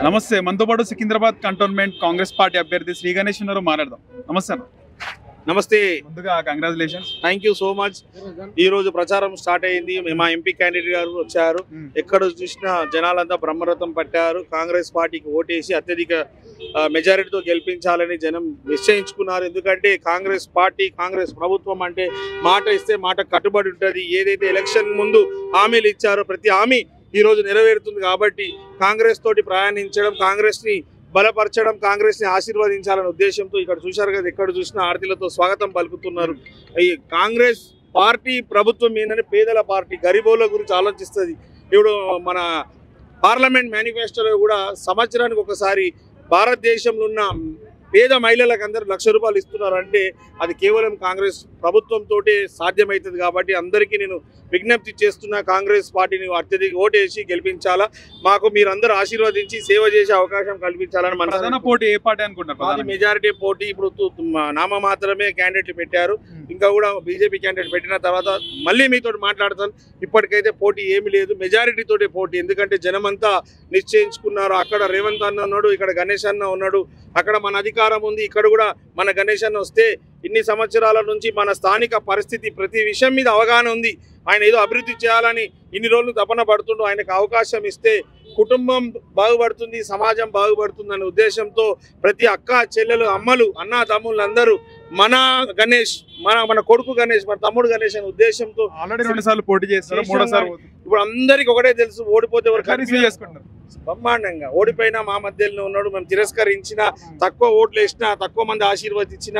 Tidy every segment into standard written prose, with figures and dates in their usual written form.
నమస్తే, మనతో పాటు సికింద్రాబాద్ కంటోన్మెంట్ కాంగ్రెస్ పార్టీ అభ్యర్థి శ్రీ గణేష్ ఉన్నారు, మాట్లాడదాం. నమస్తే అన్న. నమస్తే. ముందుగా congratulations. Thank you so much. ఈ రోజు ప్రచారం స్టార్ట్ అయింది. మా ఎంపీ క్యాండిడేట్ గారు వచ్చారు. ఎక్కడ చూసినా జనాలంతా బ్రహ్మరథం పట్టారు. కాంగ్రెస్ పార్టీకి ఓటేసి అత్యధిక మెజారిటీతో గెలిపించాలని జనం నిశ్చయించుకున్నారు. ఎందుకంటే కాంగ్రెస్ పార్టీ, కాంగ్రెస్ ప్రభుత్వం అంటే మాట ఇస్తే మాట కట్టుబడి ఉంటుంది. ఏదైతే ఎలక్షన్ ముందు హామీలు ఇచ్చారో ప్రతి హామీ ఈ రోజు నెరవేరుతుంది. కాబట్టి కాంగ్రెస్ తోటి ప్రయాణించడం, కాంగ్రెస్ ని బలపరచడం, కాంగ్రెస్ ని ఆశీర్వదించాలనే ఉద్దేశంతో ఇక్కడ చూశారు కదా, ఎక్కడ చూసినా ఆరతిలతో స్వాగతం పలుకుతున్నారు. ఈ కాంగ్రెస్ పార్టీ ప్రభుత్వం ఏంటంటే పేదల పార్టీ, గరీబోళ్ళ గురించి ఆలోచిస్తుంది. ఇప్పుడు మన పార్లమెంట్ మేనిఫెస్టోలో కూడా సంవత్సరానికి ఒకసారి భారతదేశంలో ఉన్న పేద మహిళలకు అందరూ ₹1,00,000 ఇస్తున్నారంటే అది కేవలం కాంగ్రెస్ ప్రభుత్వంతో సాధ్యమవుతుంది. కాబట్టి అందరికీ నేను విజ్ఞప్తి చేస్తున్నా, కాంగ్రెస్ పార్టీని అత్యధిక ఓటేసి గెలిపించాలా, మాకు మీరందరూ ఆశీర్వదించి సేవ చేసే అవకాశం కల్పించాలని మన పోటీ ఏ పార్టీ అనుకుంటారు? మెజారిటీ పోటీ ఇప్పుడు నామ మాత్రమే క్యాండిడేట్లు పెట్టారు. ఇంకా కూడా బీజేపీ క్యాండిడేట్ పెట్టిన తర్వాత మళ్ళీ మీతో మాట్లాడతాను. ఇప్పటికైతే పోటీ ఏమీ లేదు, మెజారిటీ తోటి పోటీ. ఎందుకంటే జనమంతా నిశ్చయించుకున్నారు. అక్కడ రేవంత్ అన్న ఉన్నాడు, ఇక్కడ గణేష్ అన్న ఉన్నాడు, అక్కడ మన అధికారం ఉంది, ఇక్కడ కూడా మన గణేష్ అన్న వస్తే ఇన్ని సంవత్సరాల నుంచి మన స్థానిక పరిస్థితి ప్రతి విషయం మీద అవగాహన ఉంది. ఆయన ఏదో అభివృద్ధి చేయాలని ఇన్ని రోజులు తపన పడుతుండు. ఆయనకు అవకాశం ఇస్తే కుటుంబం బాగుపడుతుంది, సమాజం బాగుపడుతుంది అనే ఉద్దేశంతో ప్రతి అక్క చెల్లెలు, అమ్మలు, అన్న తమ్ముళ్ళు అందరూ మన గణేష్, మన కొడుకు గణేష్, మన తమ్ముడు గణేష్ అనే ఉద్దేశంతో ఆల్రెడీ 2 సార్లు పోటీ చేస్తారు, 3వ సారి ఇప్పుడు అందరికి ఒకటే తెలుసు, ఓడిపోతే రిసీవ్ చేసుకుంటారు. బ్రహ్మాండంగా ఓడిపోయినా మా మధ్యలో ఉన్నాడు. మేము తిరస్కరించిన, తక్కువ ఓట్లు వేసినా, తక్కువ మంది ఆశీర్వదించిన,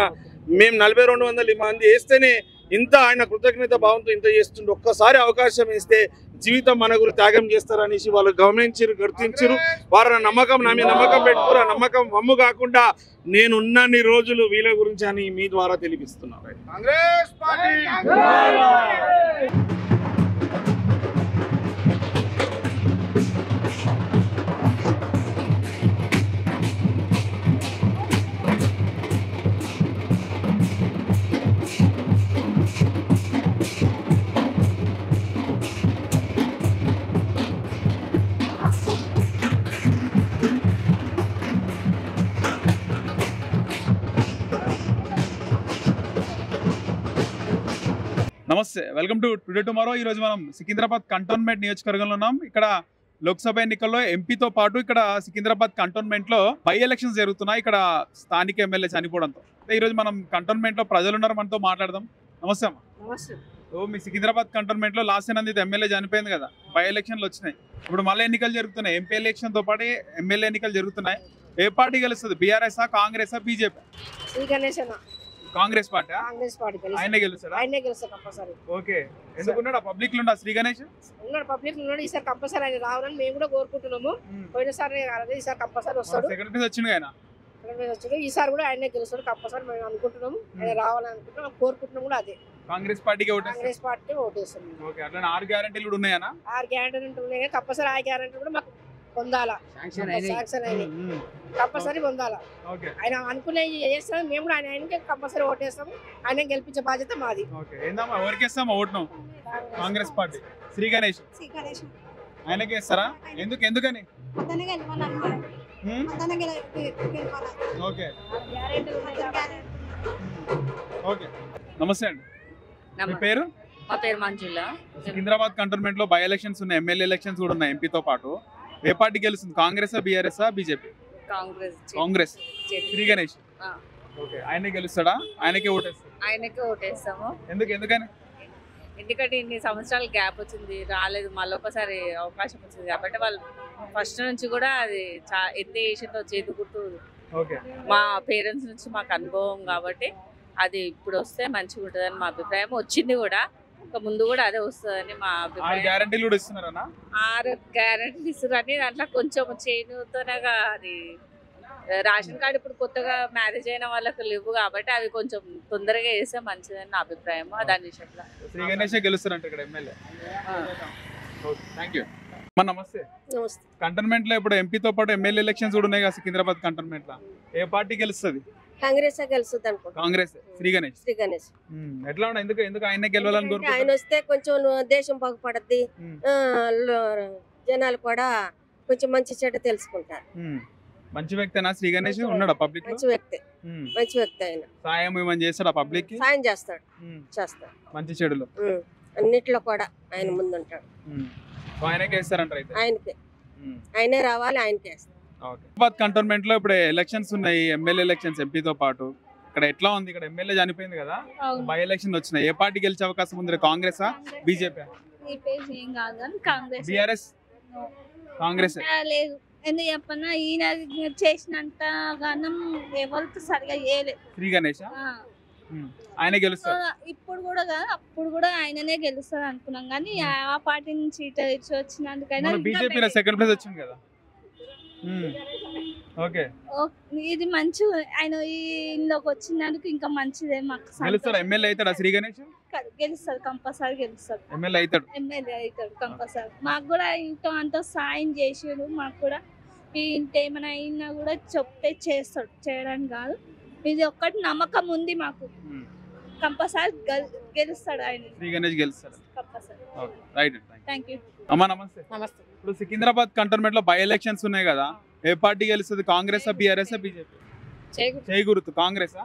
మేము 4200 మంది వేస్తేనే ఇంత ఆయన కృతజ్ఞత భావంతో ఇంత చేస్తుండే. ఒక్కసారి అవకాశం ఇస్తే జీవితం మన గురించి త్యాగం చేస్తారనేసి వాళ్ళు గమనించారు, గుర్తించారు. వారు నమ్మకం, నా మీద నమ్మకం పెట్టుకుని ఆ నమ్మకం వమ్ము కాకుండా నేనున్నన్ని రోజులు వీళ్ళ గురించి అని మీ ద్వారా తెలిపిస్తున్నాను. కాంగ్రెస్ పార్టీ. నమస్తే, వెల్కమ్ టు టుడే టుమారో. ఈ రోజు మనం సికింద్రాబాద్ కంటోన్మెంట్ నియోజకవర్గంలో ఉన్నాం. ఇక్కడ లోక్సభ ఎన్నికల్లో ఎంపీతో పాటు ఇక్కడ సికింద్రాబాద్ కంటోన్మెంట్ లో బై ఎలక్షన్స్ జరుగుతున్నాయి. ఇక్కడ స్థానిక ఎమ్మెల్యే చనిపోవడంతో ఈ రోజు మనం కంటోన్మెంట్ లో ప్రజలు ఉన్నారు, మనతో మాట్లాడదాం. నమస్తే అమ్మా. నమస్తే. మీ సికింద్రాబాద్ కంటోన్మెంట్ లో లాస్ట్ నందిత ఎమ్మెల్యే చనిపోయింది కదా, బై ఎలక్షన్లు వచ్చినాయి. ఇప్పుడు మళ్ళీ ఎన్నికలు జరుగుతున్నాయి, ఎంపీ ఎలక్షన్ తో పాటు ఎమ్మెల్యే ఎన్నికలు జరుగుతున్నాయి. ఏ పార్టీ గెలుస్తుంది? BRS, Congress, BJP? శ్రీ గణేష్ అన్న. కాంగ్రెస్ పార్టీ. కాంగ్రెస్ పార్టీ ఆయనే గెలుస్తాడా? ఆయనే గెలుస్తాడు కంపల్సరీ. ఓకే, ఎందుకున్నాడు? పబ్లిక్ లో శ్రీ గణేష్ ఉన్నాడు, పబ్లిక్ ఉన్నాడు. ఈసారి కంపల్సరీ ఆయన రావాలని మేము కూడా కోరుకుంటున్నాము. పోయినసారి ఈసారి కంపల్సరీ వస్తాడు. సెకండ్ ప్లేస్ వచ్చింది ఆయన. వచ్చాడు, ఈసారి కూడా ఆయనే గెలుస్తాడు కంపల్సరీ. మేము అనుకుంటున్నాము, ఆయన రావాలని అనుకుంటున్నాం, కోరుకుంటున్నాం కూడా అదే. కాంగ్రెస్ పార్టీకి కాంగ్రెస్ పార్టీ ఓటేస్తాం. ఓకే, అట్లా 6 గ్యారెంటీలు కూడా ఉన్నాయనా? 6 గ్యారెంటీలు ఉన్నాయి కానీ కంపల్సరీ 6 గ్యారెంటీలు కూడా మాకు పొందాలా, శాంక్షన్ అయినాయి, కంపల్సరీ పొందాలా. ఆయన అనుకునే చేస్తాం, మేము కూడా ఆయనకి కంపల్సరీ ఓటేస్తాము. ఆయన గెలిపించే బాధ్యత మాది. కాంగ్రెస్ పార్టీ. శ్రీ గణేష్ ఆయనకి ఇస్తారా? ఎందుకని? Okay okay. నమస్తే అండి, మీ పేరు? మా పేరు మంజుల. సికింద్రాబాద్ కంటోన్మెంట్ లో బై ఎలక్షన్స్ ఉన్నాయి, ఎమ్మెల్యే ఎలక్షన్స్ కూడా ఉన్నాయి ఎంపీతో పాటు. ఏ పార్టీ గెలుస్తుంది? Congress, BRS, BJP? Congress. Shri Ganesh. Okay, ఆయనే గెలుస్తాడా? ఆయనకే ఓటేస్తాం. ఆయనకే ఓటేస్తాము. ఎందుకని? ఎందుకంటే ఇన్ని సంవత్సరాల గ్యాప్ వచ్చింది, రాలేదు, మళ్ళీ ఒకసారి అవకాశం వచ్చింది కాబట్టి వాళ్ళు ఫస్ట్ నుంచి కూడా అది ఎంత చేసిందో చేతి గుర్తు మా పేరెంట్స్ నుంచి మాకు అనుభవం కాబట్టి అది ఇప్పుడు వస్తే మంచిగా ఉంటుందని మా అభిప్రాయం. వచ్చింది కూడా, ఇంకా ముందు కూడా అదే వస్తుందని మా అభిప్రాయం. 6 గ్యారెంటీలు కూడా ఇస్తున్నారన్నా? 6 గ్యారెంటీలు ఇస్తున్నారని దాంట్లో కొంచెం చేనుతోనగా అది రేషన్ కార్డు ఇప్పుడు కొత్తగా మ్యారేజ్ అయిన వాళ్ళకి లేవు కాబట్టి అవి కొంచెం తొందరగా వేస్తే మంచిదని నా అభిప్రాయం. దాని విషయంలో శ్రీ గణేష్ గెలుస్తారంట ఇక్కడ ఎమ్మెల్యే. Thank you. నమస్తే. కంటోన్మెంట్ లో ఇప్పుడు ఎంపీతో పాటు ఎమ్మెల్యే ఎలక్షన్స్ కూడా ఉన్నాయి కదా సికింద్రాబాద్ కంటోన్మెంట్ లో. ఏ పార్టీ గెలుస్తుంది? కాంగ్రెస్ గెలుస్తుంది అనుకుంటా. కాంగ్రెస్. శ్రీ గణేష్. ఎట్లా ఉన్నా ఎందుకు ఆయన గెలవాలని కోరుకుంటున్నారు? ఆయన వస్తే కొంచెం దేశం బాగుపడద్ది, జనాలు కూడా కొంచెం మంచి చెడ్డ తెలుసుకుంటారు. మంచి వ్యక్తినా శ్రీ గణేష్? ఉన్నాడా పబ్లిక్? మంచి వ్యక్తి ఆయన. సాయం ఏమని చేస్తాడా పబ్లిక్ కి? సాయం చేస్తాడు. మంచి చెడులు అన్నిట్లో కూడా ఆయన ముందుంటాడు. ఆయనకే ఇస్తారంట అయితే? ఆయనే రావాలి, ఆయనకే ఇస్తారు. కంటోన్మెంట్ లో ఇప్పుడు ఎలక్షన్స్ ఉన్నాయి, ఎమ్మెల్యే ఎలక్షన్స్ ఎంపీతో పాటు. ఇక్కడ ఎట్లా ఉంది? ఇక్కడ ఎమ్మెల్యే చనిపోయింది కదా, బై ఎలక్షన్ వచ్చినాయి. ఏ పార్టీ గెలిచే అవకాశం ఉంది? కాంగ్రెస్ బీజేపీ? బీఆర్ఎస్ కాంగ్రెస్ లేదు. ఎందుకు చెప్పన్నా, ఈయన చేసినంత గానం ఎవరికి సరిగా చేయలేదు. శ్రీ గణేష్ ఆయన గెలుస్తారు ఇప్పుడు కూడా కాదు, అప్పుడు కూడా ఆయననే గెలుస్తారు అనుకున్నాం. కానీ ఆ పార్టీ నుంచి ఇటు వచ్చినందుకైనా బీజేపీ సెకండ్ ప్లేస్ వచ్చింది కదా. ఓకే, ఇది మంచి. ఆయన ఇందులోకి వచ్చినందుకు ఇంకా మంచిదే మాకు. గెలుస్తాడు ఎమ్మెల్యే అవుతాడా శ్రీ గణేష్? గెలుస్తాడు, కంపల్సరీ గెలుస్తాడు. ఎమ్మెల్యే అవుతాడు కంపల్సరీ. మాకు కూడా ఇంతో అంత సాయం చేసాడు. మాకు కూడా ఇంకేమైనా అయినా కూడా చెప్తే చేస్తాడు, చేయడానికి కాదు. ఇది ఒక్కటి నమ్మకం ఉంది మాకు. కంపల్సరీ గెలుస్తాడు ఆయన. శ్రీ గణేష్ గెలుస్తాడు కంపల్సరీ. Right, thank you. అమ్మా నమస్తే. ఇప్పుడు సికింద్రాబాద్ కంటోన్మెంట్ లో బై ఎలక్షన్స్ ఉన్నాయి కదా, ఏ పార్టీ గెలుస్తుంది? Congress, BRS, BJP? చేకూరుతు కాంగ్రెస్.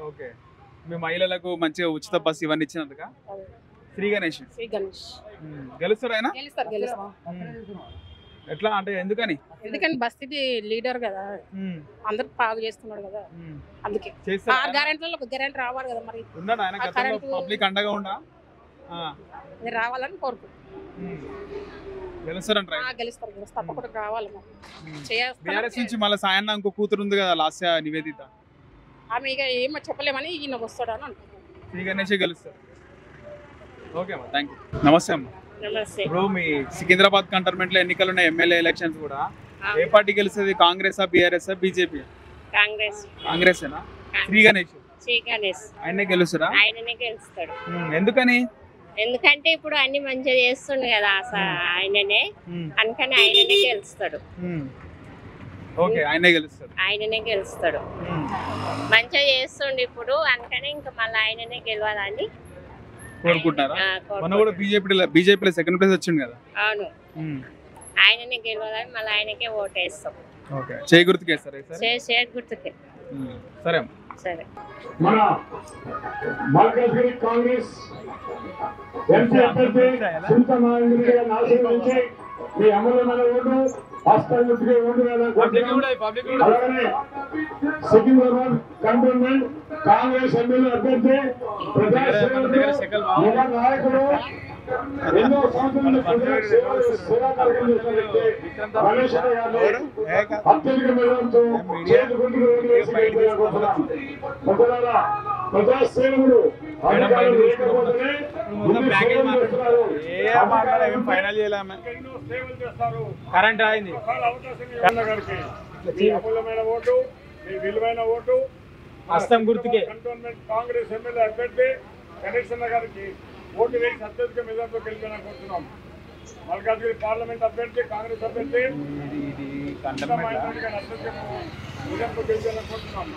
ఓకే, మీ మహిళలకు మంచిగా ఉచిత బస్సు ఇవన్నీ ఇచ్చినందుక శ్రీ గణేష్ గెలుస్తాడు ఆయన? ఎట్లా అంటే ఎందుకని? బస్తీకి లీడర్ కదా, అందరు బాగా చేస్తున్నాడు కదా, అందుకే గ్యారెంటీ రావాలి కదా. మరి ఉన్నాడు ఆయన గతంలో పబ్లిక్ అండగా ఉండా? రావాలని కోరుకుంటున్నాను. గెలుస్తారు తప్పకుండా రావాలి. బీఆర్ఎస్ నుంచి మళ్ళీ సాయన్న ఇంకో కూతురు ఉంది కదా, లాస్య నివేదిత. ఆమె ఇక ఏమో చెప్పలేమని ఈయన వస్తాడు అని అనుకుంటున్నాను. శ్రీ గణేష్ గెలుస్తారు. ఓకే అమ్మా, థ్యాంక్ యూ. నమస్తే అమ్మా. ఇప్పుడు మీ సికింద్రాబాద్ కంటోన్మెంట్ లో ఎన్నికలు ఉన్నాయి, ఎమ్మెల్యే ఎలక్షన్స్ కూడా. ఏ పార్టీ గెలుస్తుంది? Congress, BRS, BJP? కాంగ్రెస్. శ్రీ గణేష్ ఆయనే గెలుస్తారా? ఆయననే గెలుస్తాడు. ఎందుకని? ఎందుకంటే ఇప్పుడు అన్ని మంచిగా చేస్తుండు కదా ఆయననే, అందుకని ఆయననే గెలుస్తాడు. ఓకే, ఆయనే గెలుస్తాడు. మంచిగా చేస్తుండు ఇప్పుడు, అందుకని ఇంకా మళ్ళీ ఆయననే గెలవాలని కోరుకుంటారా? మొన్న కూడా బీజేపీలో సెకండ్ ప్లేస్ వచ్చింది కదా. అవును, ఆయననే గెలవాలని మళ్ళీ ఆయనకే ఓటేస్తాం. ఓకే, చేయి గుర్తుకేస్తారా? చేయి గుర్తుకే. సరే సరే. మన మల్కాజ్గిరి కాంగ్రెస్ ఎంపీ అభ్యర్థి చింతమాంగి గారిని ఆశీర్వదించి మీ అమూల్యమైన ఓటు హస్తానికి ఓటు వేయాలనుకుంటున్నాం. అలాగే సికింద్రాబాద్ కంటోన్మెంట్ కాంగ్రెస్ ఎమ్మెల్యే అభ్యర్థి ప్రజాసేవకుడు, యువ నాయకుడు, ఎన్నో సంవత్సరాల సేవా కార్యక్రమం చేసిన వ్యక్తి రమేష్ గారిని అత్యధిక మెజార్టీతో చేతి గుర్తుకు ఓటు వేసి గెలిపించాలనుకుంటున్నాం. ఒకవేళ ప్రజాసేవకుడు అధికారులు లేకపోతేనే కరెంట్ అయింది. అమూల్యమైన ఓటు, మీ విలువైన ఓటు హస్తం గుర్తుకే కంటోన్మెంట్ కాంగ్రెస్ ఎమ్మెల్యే అభ్యర్థి గణేష్ అన్న గారికి ఓటు వేసి అత్యధిక మెజార్టీతో గెలిపాలనుకుంటున్నాం. మల్కాజ్గిరి పార్లమెంట్ అభ్యర్థి కాంగ్రెస్ అభ్యర్థి అత్యధిక మెజార్టీతో గెలిపాలనుకుంటున్నాం.